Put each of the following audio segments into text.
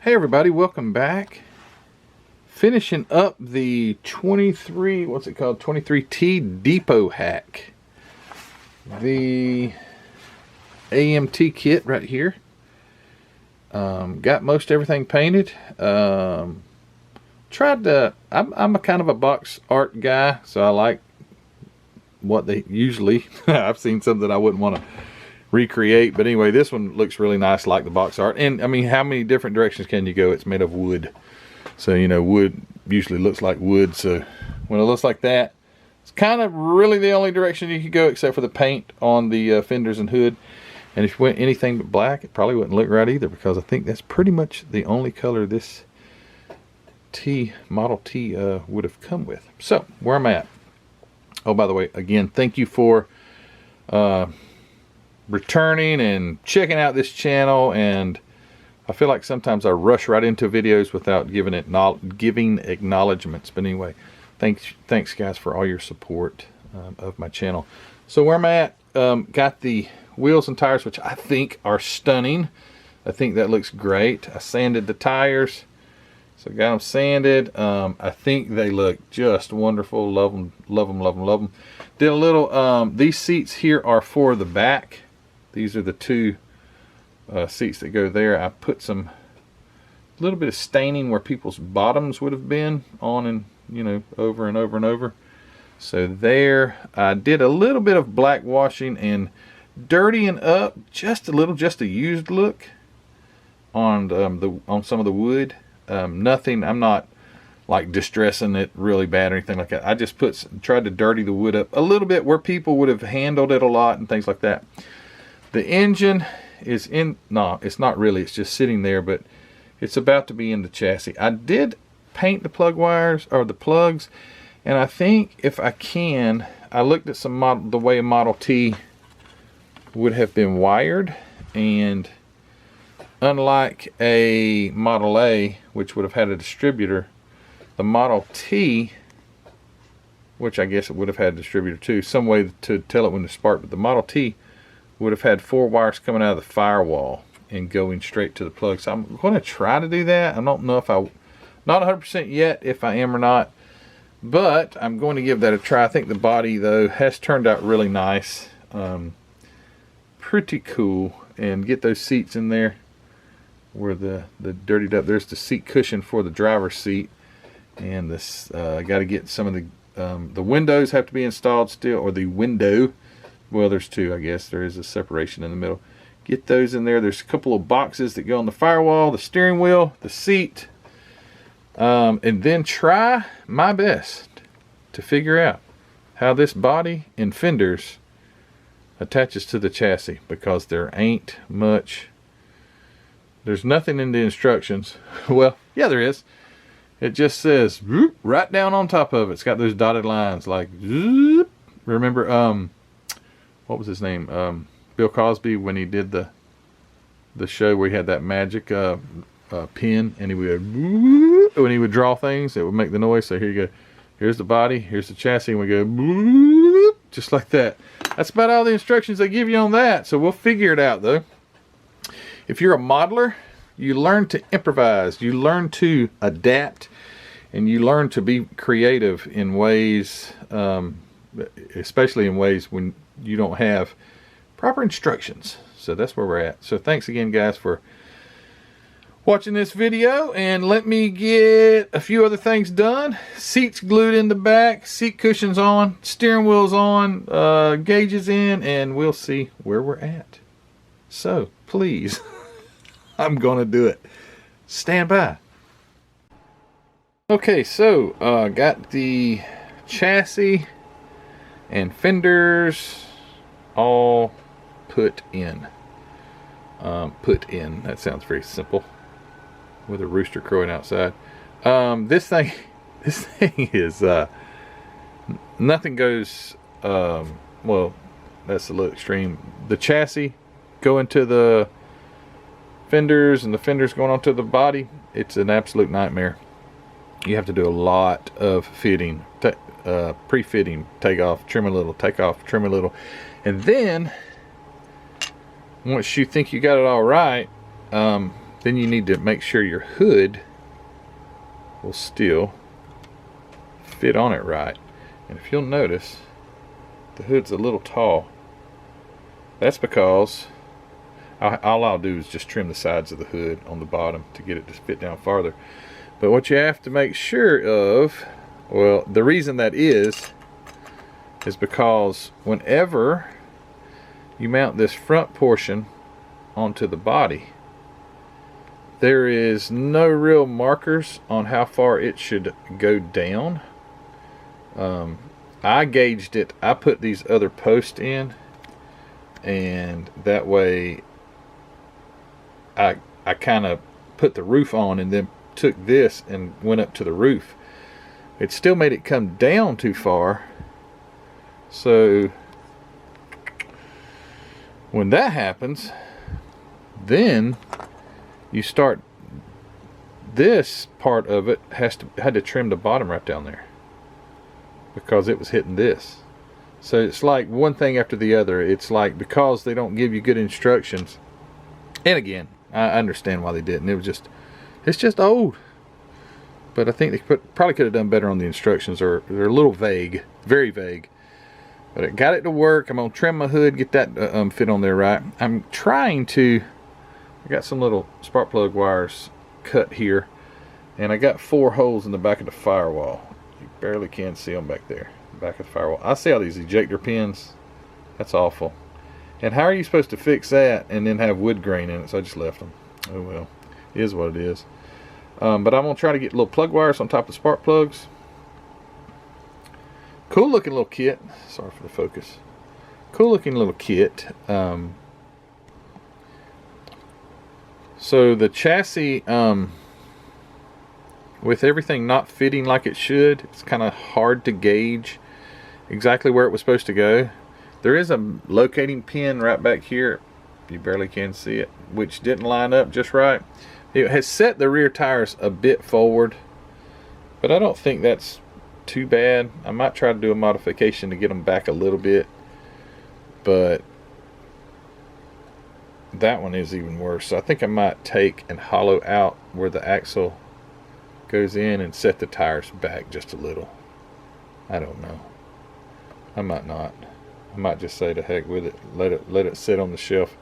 Hey everybody, welcome back. Finishing up the 23T Depot hack. The AMT kit right here. Got most everything painted. I'm a kind of a box art guy, so I like what they usually, I've seen something I wouldn't want to recreate, but anyway, this one looks really nice like the box art. And I mean, how many different directions can you go? It's made of wood, so you know, wood usually looks like wood, so when it looks like that, it's kind of really the only direction you could go except for the paint on the fenders and hood. And if you went anything but black, it probably wouldn't look right either, because I think that's pretty much the only color this Model T would have come with. So where I'm at, oh, by the way, again, thank you for returning and checking out this channel. And I feel like sometimes I rush right into videos without giving acknowledgments, but anyway, thanks guys for all your support of my channel. So where am I at? Got the wheels and tires, which I think are stunning. I think that looks great. I sanded the tires, so got them sanded. I think they look just wonderful. Love them, love them, love them, love them. Did a little these seats here are for the back. These are the two seats that go there. I put a little bit of staining where people's bottoms would have been on, and you know, over and over and over. So there, I did a little bit of black washing and dirtying up just a little, just a used look on some of the wood. Nothing, I'm not like distressing it really bad or anything like that. I just tried to dirty the wood up a little bit where people would have handled it a lot and things like that. The engine is no, it's not really, it's just sitting there, but it's about to be in the chassis. I did paint the plug wires, or the plugs, and I think if I can, I looked at the way a Model T would have been wired, and unlike a Model A, which would have had a distributor, the Model T, which I guess it would have had a distributor too, some way to tell it when to spark, but the Model T would have had 4 wires coming out of the firewall and going straight to the plug. So I'm going to try to do that. I don't know if not 100% yet if I am or not, but I'm going to give that a try. I think the body though has turned out really nice. Pretty cool. And get those seats in there where the dirtied up, there's the seat cushion for the driver's seat, and this I got to get some of the windows have to be installed still, or the window, well, there's two, I guess there is a separation in the middle. Get those in there. There's a couple of boxes that go on the firewall, the steering wheel, the seat, and then try my best to figure out how this body and fenders attaches to the chassis, because there ain't much. There's nothing in the instructions. Well, yeah, there is. It just says whoop, right down on top of it. It's got those dotted lines like zoop. Remember what was his name, Bill Cosby, when he did the show where he had that magic pen, and he would whoop, when he would draw things, it would make the noise. So here you go, here's the body, here's the chassis, and we go whoop, just like that. That's about all the instructions they give you on that. So we'll figure it out though. If you're a modeler, you learn to improvise, you learn to adapt, and you learn to be creative in ways, especially in ways when you don't have proper instructions. So that's where we're at. So thanks again guys for watching this video, and let me get a few other things done. Seats glued in the back, seat cushions on, steering wheels on, gauges in, and we'll see where we're at. So please, I'm gonna do it. Stand by. Okay, so got the chassis and fenders all put in. That sounds very simple, with a rooster crowing outside. This thing is nothing goes well, that's a little extreme. The chassis going to the fenders, and the fenders going onto the body, it's an absolute nightmare. You have to do a lot of fitting, pre-fitting, take off, trim a little, take off, trim a little, and then once you think you got it all right, then you need to make sure your hood will still fit on it right. And if you'll notice, the hood's a little tall. That's because all I'll do is just trim the sides of the hood on the bottom to get it to fit down farther. But what you have to make sure of, well, the reason that is because whenever you mount this front portion onto the body, there is no real markers on how far it should go down. I gauged it. I put these other posts in, and that way I kind of put the roof on and then took this and went up to the roof. It still made it come down too far. So when that happens, then you start, this part of it had to trim the bottom right down there because it was hitting this. So it's like one thing after the other. It's like, because they don't give you good instructions, and again, I understand why they didn't. It's just old. But I think they probably could have done better on the instructions, or they're a little vague, very vague. But it got it to work. I'm gonna trim my hood, get that fit on there right. I'm trying to, I got some little spark plug wires cut here, and I got 4 holes in the back of the firewall. You barely can see them back there, back of the firewall. I see all these ejector pins. That's awful. And how are you supposed to fix that and then have wood grain in it? So I just left them. Oh well, it is what it is. But I'm gonna try to get little plug wires on top of the spark plugs. Cool looking little kit. Sorry for the focus. Cool looking little kit. So the chassis, with everything not fitting like it should, it's kind of hard to gauge exactly where it was supposed to go. There is a locating pin right back here. You barely can see it, which didn't line up just right. It has set the rear tires a bit forward, but I don't think that's too bad. I might try to do a modification to get them back a little bit, but that one is even worse. So I think I might take and hollow out where the axle goes in and set the tires back just a little. I don't know. I might not. I might just say to heck with it. Let it sit on the shelf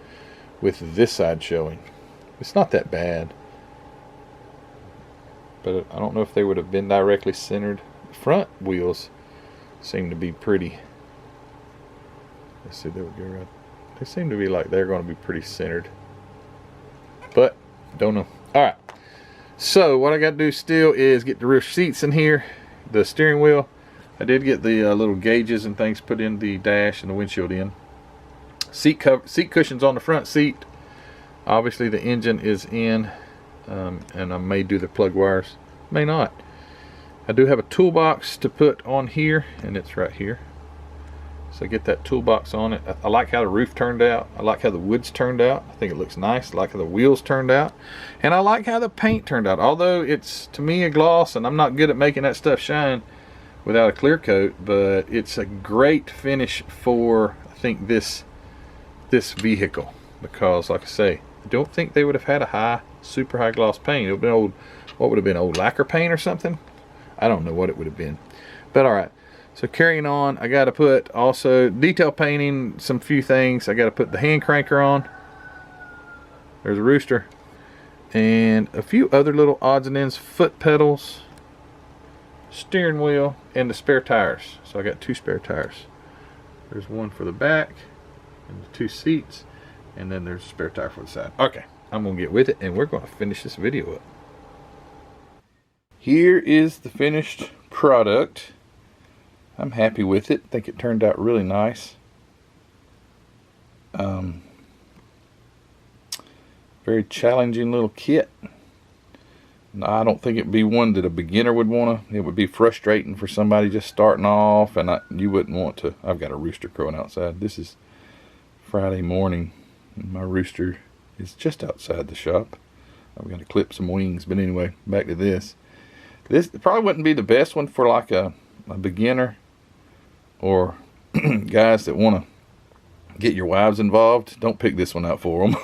with this side showing. It's not that bad, but I don't know if they would have been directly centered. The front wheels seem to be pretty. Let's see, there we go. Right. They seem to be like they're going to be pretty centered, but don't know. All right. So what I got to do still is get the rear seats in here, the steering wheel. I did get the little gauges and things put in the dash and the windshield in. Seat cushions on the front seat. Obviously the engine is in, and I may do the plug wires, may not. I do have a toolbox to put on here, and it's right here. So get that toolbox on it. I like how the roof turned out. I like how the woods turned out. I think it looks nice. I like how the wheels turned out. And I like how the paint turned out. Although it's, to me, a gloss, and I'm not good at making that stuff shine without a clear coat, but it's a great finish for, I think, this vehicle. Because, like I say, I don't think they would have had a super high gloss paint. It would have been old, what would have been, old lacquer paint or something? I don't know what it would have been. But alright. So carrying on, I got to put also detail painting, some few things. I got to put the hand cranker on. There's a rooster. And a few other little odds and ends, foot pedals, steering wheel, and the spare tires. So I got 2 spare tires. There's one for the back and the 2 seats, and then there's a spare tire for the side. Okay, I'm going to get with it, and we're going to finish this video up. Here is the finished product. I'm happy with it. I think it turned out really nice. Very challenging little kit. I don't think it'd be one that a beginner would want to. It would be frustrating for somebody just starting off, and you wouldn't want to. I've got a rooster crowing outside. This is Friday morning, and my rooster is just outside the shop. I'm going to clip some wings, but anyway, back to this. This probably wouldn't be the best one for like a beginner or guys that want to get your wives involved. Don't pick this one out for them.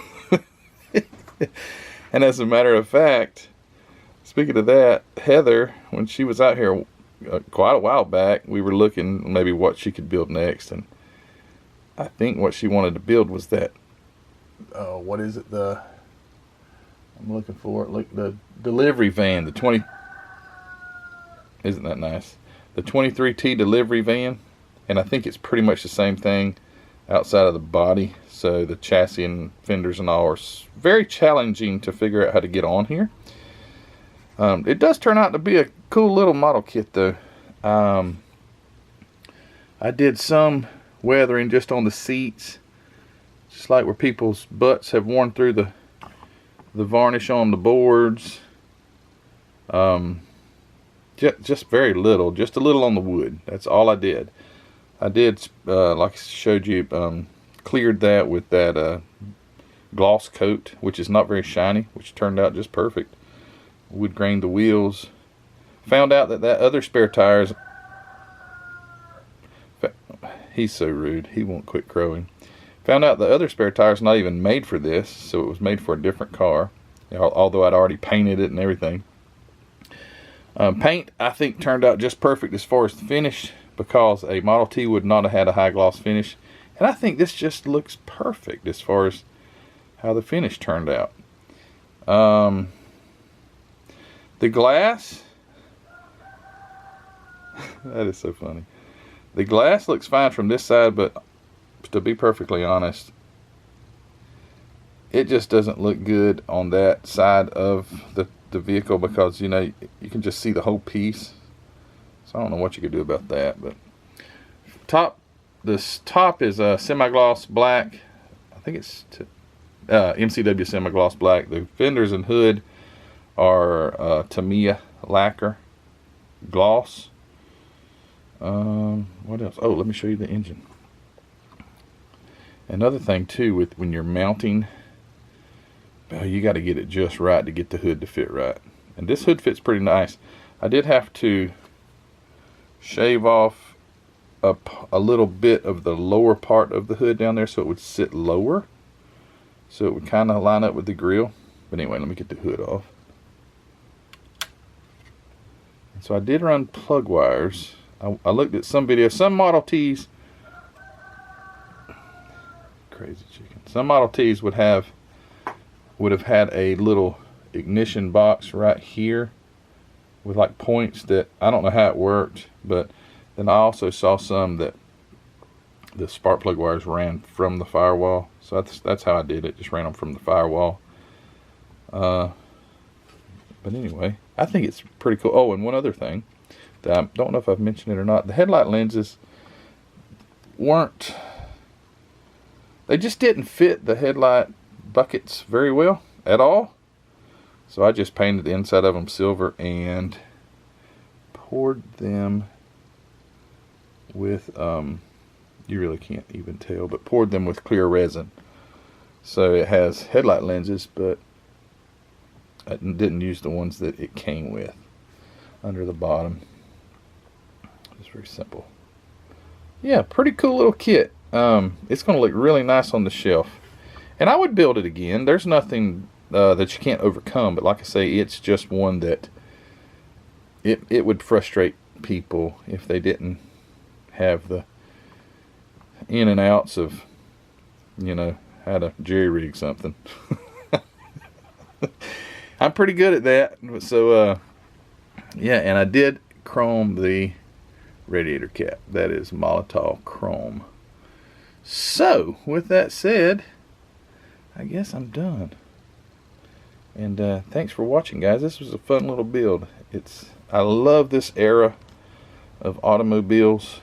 And as a matter of fact, speaking of that, Heather, when she was out here quite a while back, we were looking maybe what she could build next, and I think what she wanted to build was that, what is it, I'm looking for it, look, the delivery van, the 20, isn't that nice? The 23T delivery van, and I think it's pretty much the same thing outside of the body, so the chassis and fenders and all are very challenging to figure out how to get on here. It does turn out to be a cool little model kit though. I did some weathering just on the seats, just like where people's butts have worn through the varnish on the boards. Just very little, just a little on the wood. That's all I did. I did, like I showed you, cleared that with that gloss coat, which is not very shiny, which turned out just perfect. Wood grained the wheels. Found out that other spare tires, he's so rude, he won't quit crowing. Found out the other spare tire's not even made for this, so it was made for a different car, although I'd already painted it and everything. Paint, I think, turned out just perfect as far as the finish, because a Model T would not have had a high gloss finish, and I think this just looks perfect as far as how the finish turned out. The glass, that is so funny. The glass looks fine from this side, but to be perfectly honest, it just doesn't look good on that side of the vehicle, because you know, you can just see the whole piece. So I don't know what you could do about that. But this top is a semi-gloss black. I think it's MCW semi-gloss black. The fenders and hood are Tamiya lacquer gloss. What else? Oh, let me show you the engine. Another thing too, when you're mounting, you got to get it just right to get the hood to fit right. And this hood fits pretty nice. I did have to shave off a little bit of the lower part of the hood down there so it would sit lower, so it would kind of line up with the grill. But anyway, let me get the hood off. So I did run plug wires. I looked at some videos. Some Model Ts, crazy chicken. Some Model Ts would have had a little ignition box right here with like points that I don't know how it worked. But then I also saw some that the spark plug wires ran from the firewall. So that's how I did it. Just ran them from the firewall. But anyway, I think it's pretty cool. Oh, and one other thing that I don't know if I've mentioned it or not. The headlight lenses they just didn't fit the headlight buckets very well at all. So I just painted the inside of them silver and poured them with, you really can't even tell, but poured them with clear resin. So it has headlight lenses, but I didn't use the ones that it came with under the bottom. It's very simple. Yeah, pretty cool little kit. It's going to look really nice on the shelf. And I would build it again. There's nothing that you can't overcome. But like I say, it's just one that it would frustrate people if they didn't have the in and outs of, you know, how to jerry rig something. I'm pretty good at that. So, yeah, and I did chrome the radiator cap. That is Molotov chrome. So, with that said, I guess I'm done. And thanks for watching, guys. This was a fun little build. I love this era of automobiles.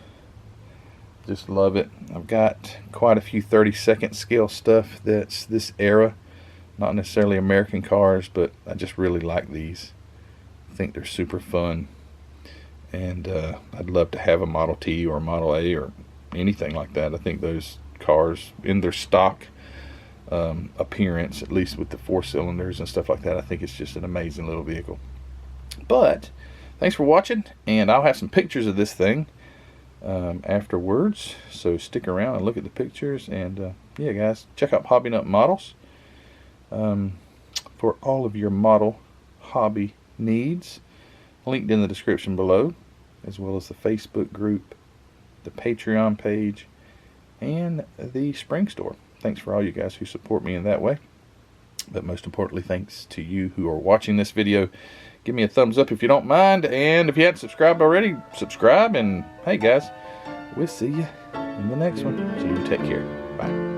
Just love it. I've got quite a few 30-second scale stuff that's this era. Not necessarily American cars, but I just really like these. I think they're super fun. And I'd love to have a Model T or a Model A or anything like that. I think those cars, in their stock appearance, at least with the 4 cylinders and stuff like that, I think it's just an amazing little vehicle. But thanks for watching, and I'll have some pictures of this thing afterwards, so stick around and look at the pictures. And yeah, guys, check out Hobby Nut Models. for all of your model hobby needs. Linked in the description below, as well as the Facebook group, the Patreon page, and the Spring Store. Thanks for all you guys who support me in that way. But most importantly, thanks to you who are watching this video. Give me a thumbs up if you don't mind. And if you haven't subscribed already, subscribe. And hey guys, we'll see you in the next one. So you take care. Bye.